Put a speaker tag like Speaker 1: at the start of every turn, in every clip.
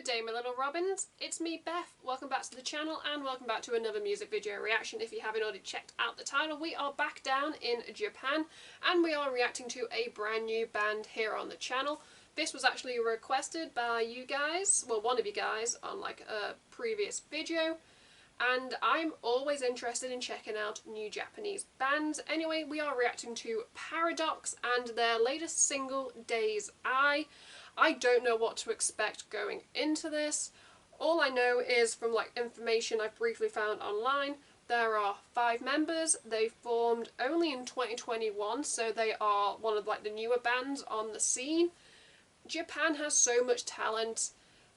Speaker 1: Good day, my little robins. It's me, Beth. Welcome back to the channel and welcome back to another music video reaction. If you haven't already checked out the title, we are back down in Japan and we are reacting to a brand new band here on the channel. This was actually requested by you guys, well, one of you guys on like a previous video, and I'm always interested in checking out new Japanese bands. Anyway, we are reacting to PARADOXX and their latest single, Day's Eye. I don't know what to expect going into this. All I know is from like information I've briefly found online, there are 5 members. They formed only in 2021, so they are one of like the newer bands on the scene. Japan has so much talent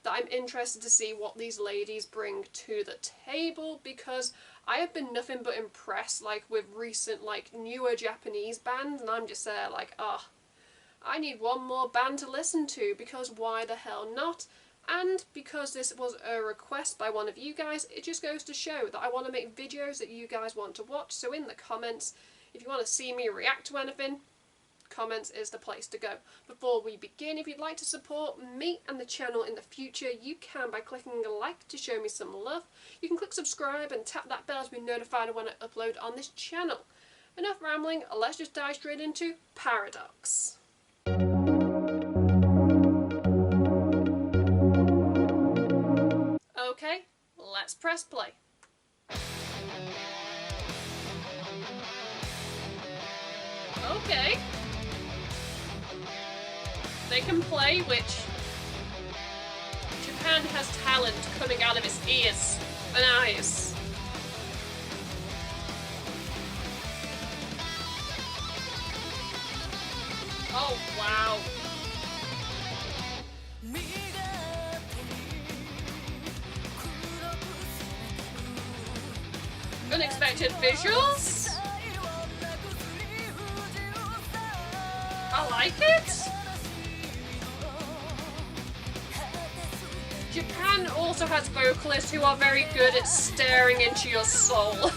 Speaker 1: that I'm interested to see what these ladies bring to the table, because I have been nothing but impressed like with recent like newer Japanese bands, and I'm just there like, I need one more band to listen to, because why the hell not? And because this was a request by one of you guys, it just goes to show that I want to make videos that you guys want to watch. So in the comments, if you want to see me react to anything, comments is the place to go. Before we begin, if you'd like to support me and the channel in the future, you can by clicking a like to show me some love. You can click subscribe and tap that bell to be notified when I upload on this channel. Enough rambling, let's just dive straight into PARADOXX. Okay, let's press play. Okay. They can play, which Japan has talent coming out of its ears and eyes. Oh, wow. Unexpected visuals. I like it. Japan also has vocalists who are very good at staring into your soul.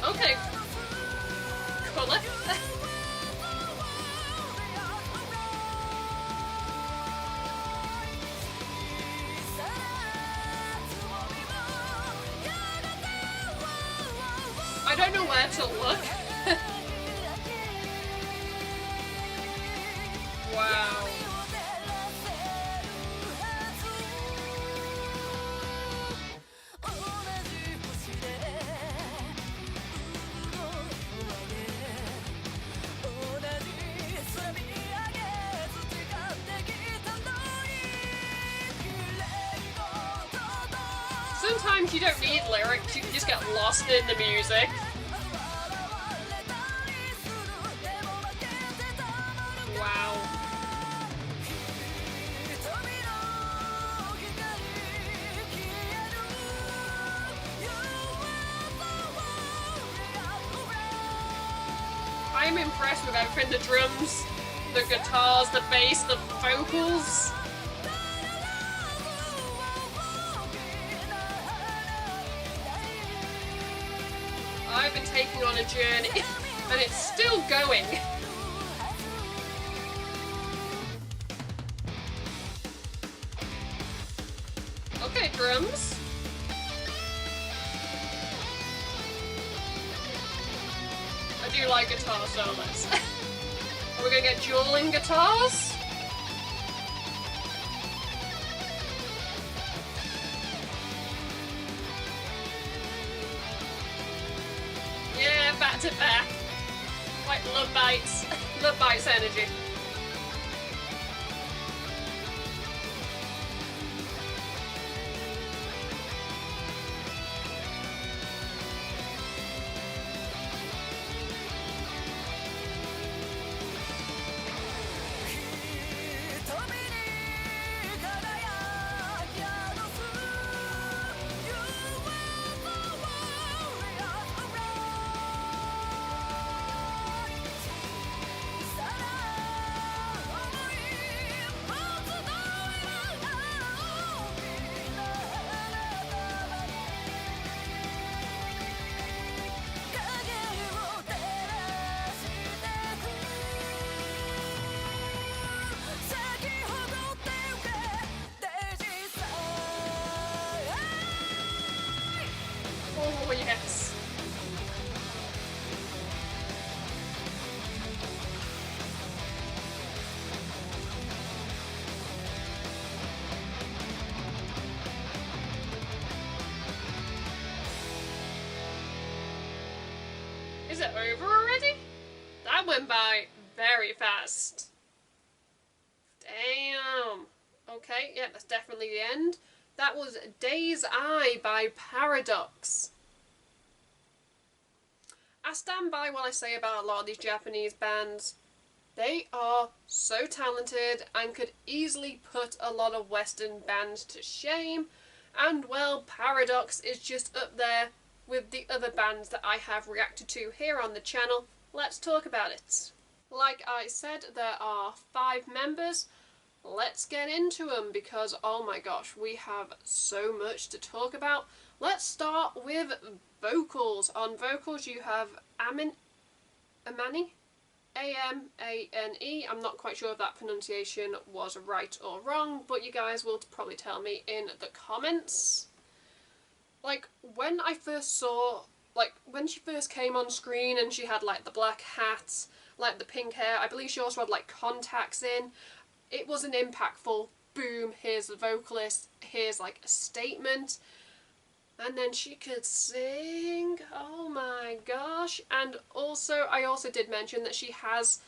Speaker 1: Okay. Colour. I don't know where to look. Wow. Sometimes you don't need lyrics, you can just get lost in the music. Wow. I'm impressed with everything, the drums, the guitars, the bass, the vocals. I've been taking on a journey, and it's still going. Okay, drums. I do like guitar solos. Are we gonna get dueling guitars? Yeah, back to back. Like Love Bites. Love Bites energy. it over already? That went by very fast. Damn. Okay, yeah, that's definitely the end. That was Day's Eye by PARADOXX. I stand by what I say about a lot of these Japanese bands. They are so talented and could easily put a lot of Western bands to shame. And well, PARADOXX is just up there with the other bands that I have reacted to here on the channel. Let's talk about it. Like I said, there are 5 members. Let's get into them because, oh my gosh, we have so much to talk about. Let's start with vocals. On vocals you have Amane? A-M-A-N-E. I'm not quite sure if that pronunciation was right or wrong, but you guys will probably tell me in the comments. Like, when I first saw, like, when she first came on screen and she had, like, the black hat, like, the pink hair, I believe she also had, like, contacts in. It was an impactful, boom, here's the vocalist, here's, like, a statement. And then she could sing, oh my gosh. And also, I also did mention that she has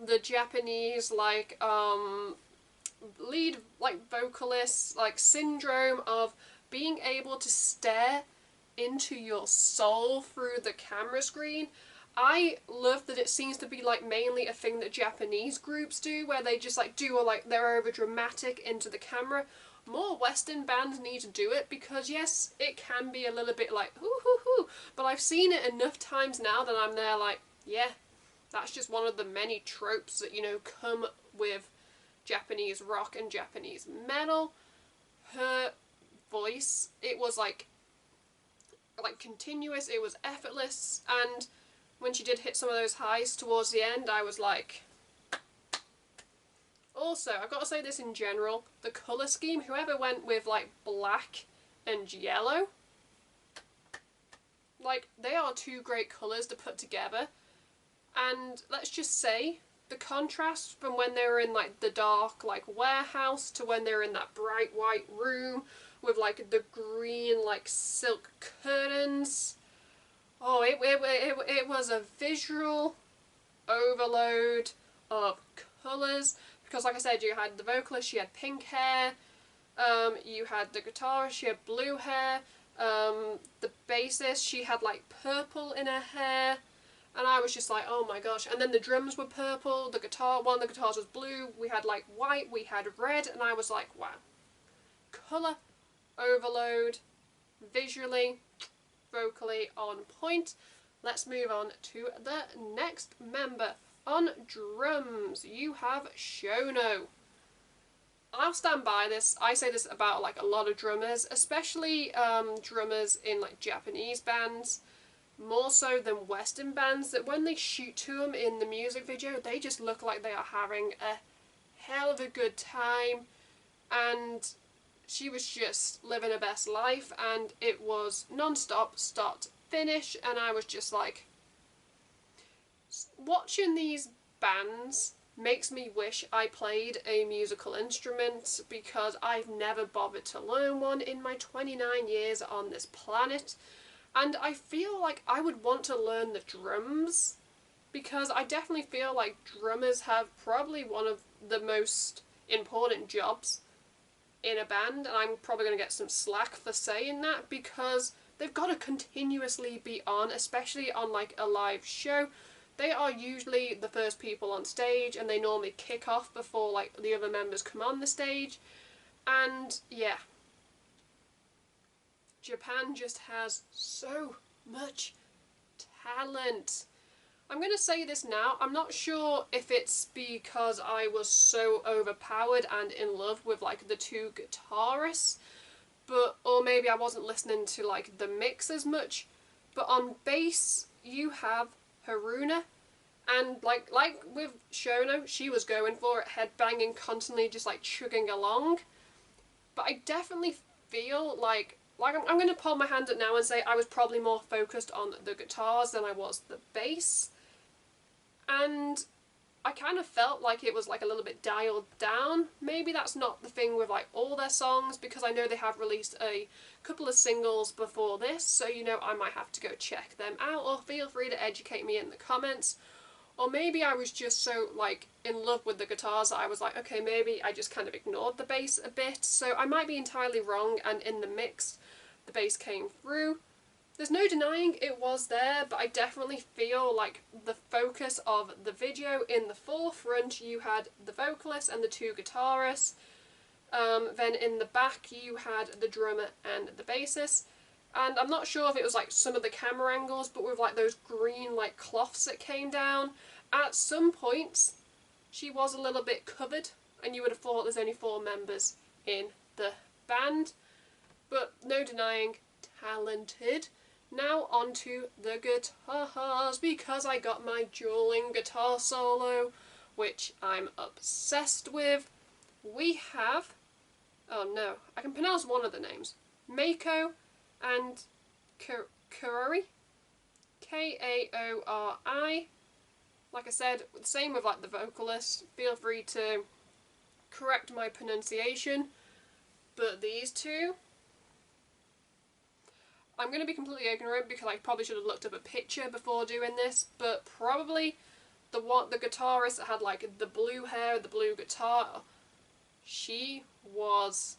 Speaker 1: the Japanese, like, lead, like, vocalist, like, syndrome of being able to stare into your soul through the camera screen. I love that it seems to be, like, mainly a thing that Japanese groups do, where they just, like, do, like, they're over dramatic into the camera. More Western bands need to do it because, yes, it can be a little bit like, hoo hoo hoo, but I've seen it enough times now that I'm there like, yeah, that's just one of the many tropes that, you know, come with Japanese rock and Japanese metal. Her voice, it was like continuous, it was effortless, and when she did hit some of those highs towards the end, I was like... Also, I've got to say this in general, the colour scheme, whoever went with, like, black and yellow, like, they are 2 great colours to put together, and let's just say, the contrast from when they were in, like, the dark, like, warehouse to when they were in that bright white room with, like, the green, like, silk curtains. Oh, it was a visual overload of colours. Because, like I said, you had the vocalist, she had pink hair, you had the guitarist, she had blue hair, the bassist, she had, like, purple in her hair, and I was just like, oh my gosh. And then the drums were purple, the guitar, one of the guitars was blue, we had, like, white, we had red, and I was like, wow. Colour overload, visually, vocally on point. Let's move on to the next member. On drums, you have Shono. I'll stand by this. I say this about, like, a lot of drummers, especially drummers in, like, Japanese bands, more so than Western bands, that when they shoot to them in the music video, they just look like they are having a hell of a good time, and she was just living her best life, and it was non-stop, start to finish, and I was just like... Watching these bands makes me wish I played a musical instrument because I've never bothered to learn one in my 29 years on this planet, and I feel like I would want to learn the drums because I definitely feel like drummers have probably one of the most important jobs in a band, and I'm probably going to get some slack for saying that because they've got to continuously be on, especially on, like, a live show. They are usually the first people on stage, and they normally kick off before, like, the other members come on the stage. And, yeah. Japan just has so much talent. I'm going to say this now, I'm not sure if it's because I was so overpowered and in love with, like, the 2 guitarists, but, or maybe I wasn't listening to, like, the mix as much, but on bass, you have Haruna, and like with Shono, she was going for it, headbanging, constantly just, like, chugging along. But I definitely feel like I'm going to pull my hand up now and say I was probably more focused on the guitars than I was the bass. And I kind of felt like it was like a little bit dialed down. Maybe that's not the thing with like all their songs, because I know they have released a couple of singles before this, so you know, I might have to go check them out, or feel free to educate me in the comments. Or maybe I was just so like in love with the guitars that I was like, okay, maybe I just kind of ignored the bass a bit. So I might be entirely wrong, and in the mix the bass came through. There's no denying it was there, but I definitely feel like the focus of the video, in the forefront you had the vocalist and the two guitarists, then in the back you had the drummer and the bassist, and I'm not sure if it was like some of the camera angles, but with like those green like cloths that came down, at some points she was a little bit covered, and you would have thought there's only 4 members in the band, but no denying, talented. Now onto the guitars, because I got my dueling guitar solo, which I'm obsessed with. We have, oh no, I can pronounce one of the names, Maiko and Kaori, Kaori. Like I said, same with like the vocalist, feel free to correct my pronunciation, but these two, I'm going to be completely ignorant because I probably should have looked up a picture before doing this, but probably the guitarist that had like the blue hair, the blue guitar, she was,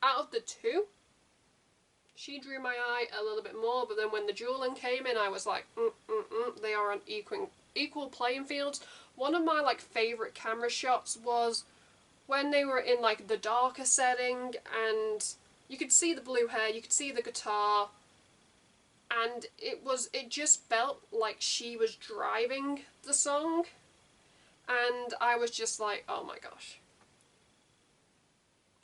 Speaker 1: out of the two, she drew my eye a little bit more, but then when the dueling came in, I was like, they are on equal playing fields. One of my like favourite camera shots was when they were in like the darker setting, and you could see the blue hair, you could see the guitar, and it just felt like she was driving the song, and I was just like, oh my gosh.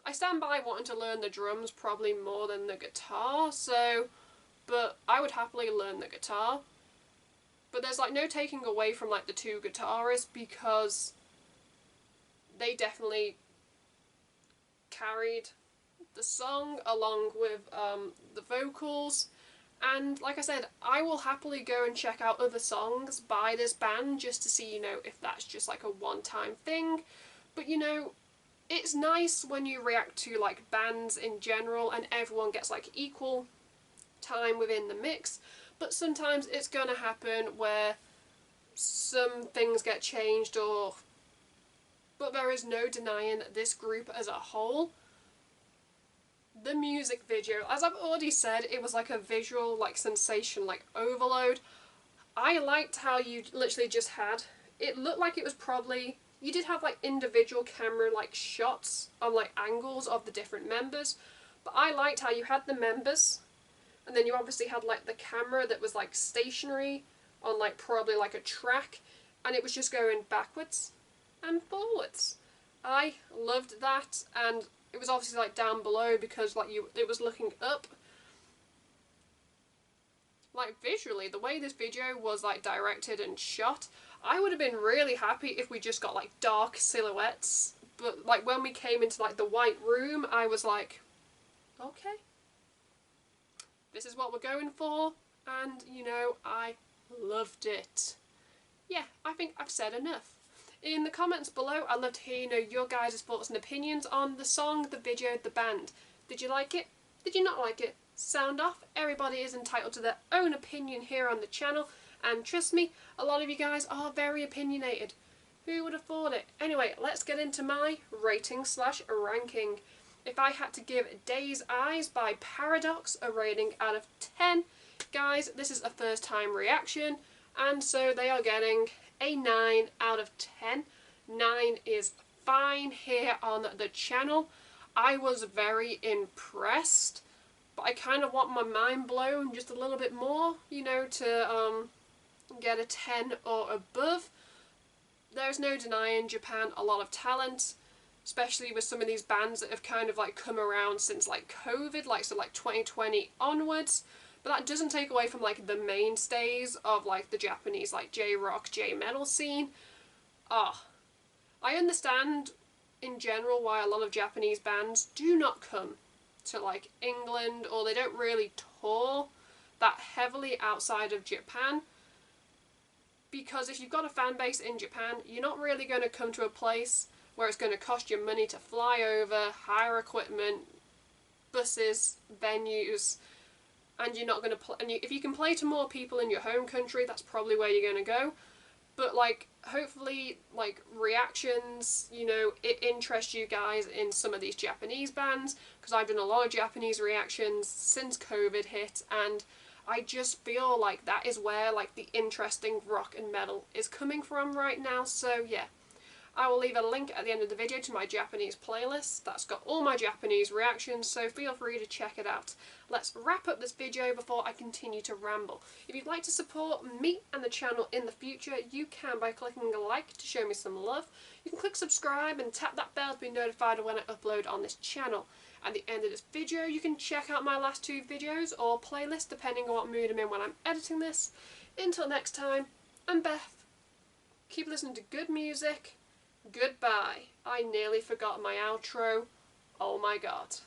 Speaker 1: I stand by wanting to learn the drums probably more than the guitar, but I would happily learn the guitar. But there's like no taking away from like the two guitarists, because they definitely carried the song along with the vocals. And like I said, I will happily go and check out other songs by this band just to see, you know, if that's just like a one-time thing. But you know, it's nice when you react to like bands in general and everyone gets like equal time within the mix, but sometimes it's gonna happen where some things get changed, but there is no denying this group as a whole. The music video, as I've already said, it was like a visual like sensation, like overload. I liked how you literally just had, it looked like it was probably, you did have like individual camera like shots on like angles of the different members, but I liked how you had the members, and then you obviously had like the camera that was like stationary on like probably like a track, and it was just going backwards and forwards. I loved that, and it was obviously like down below because like it was looking up. Like visually, the way this video was like directed and shot, I would have been really happy if we just got like dark silhouettes, but like when we came into like the white room, I was like, okay, this is what we're going for, and you know, I loved it. Yeah, I think I've said enough. In the comments below, I'd love to hear, you know, your guys' thoughts and opinions on the song, the video, the band. Did you like it? Did you not like it? Sound off. Everybody is entitled to their own opinion here on the channel, and trust me, a lot of you guys are very opinionated. Who would have thought it? Anyway, let's get into my rating/ranking. If I had to give Days Eyes by PARADOXX a rating out of 10, guys, this is a first time reaction, and so they are getting a 9 out of 10. 9 is fine here on the channel. I was very impressed, but I kind of want my mind blown just a little bit more, you know, to get a 10 or above. There's no denying Japan a lot of talent, especially with some of these bands that have kind of like come around since like COVID, like so like 2020 onwards. But that doesn't take away from like the mainstays of like the Japanese like J-rock, J-metal scene. I understand in general why a lot of Japanese bands do not come to like England, or they don't really tour that heavily outside of Japan, because if you've got a fan base in Japan, you're not really going to come to a place where it's going to cost you money to fly over, hire equipment, buses, venues, and you're not going to play. And if you can play to more people in your home country, that's probably where you're going to go. But like, hopefully, like, reactions, you know, it interests you guys in some of these Japanese bands, because I've done a lot of Japanese reactions since COVID hit, and I just feel like that is where, like, the interesting rock and metal is coming from right now. So yeah, I will leave a link at the end of the video to my Japanese playlist. That's got all my Japanese reactions, so feel free to check it out. Let's wrap up this video before I continue to ramble. If you'd like to support me and the channel in the future, you can by clicking a like to show me some love. You can click subscribe and tap that bell to be notified when I upload on this channel. At the end of this video, you can check out my last 2 videos or playlist depending on what mood I'm in when I'm editing this. Until next time, I'm Beth. Keep listening to good music. Goodbye. I nearly forgot my outro. Oh my god.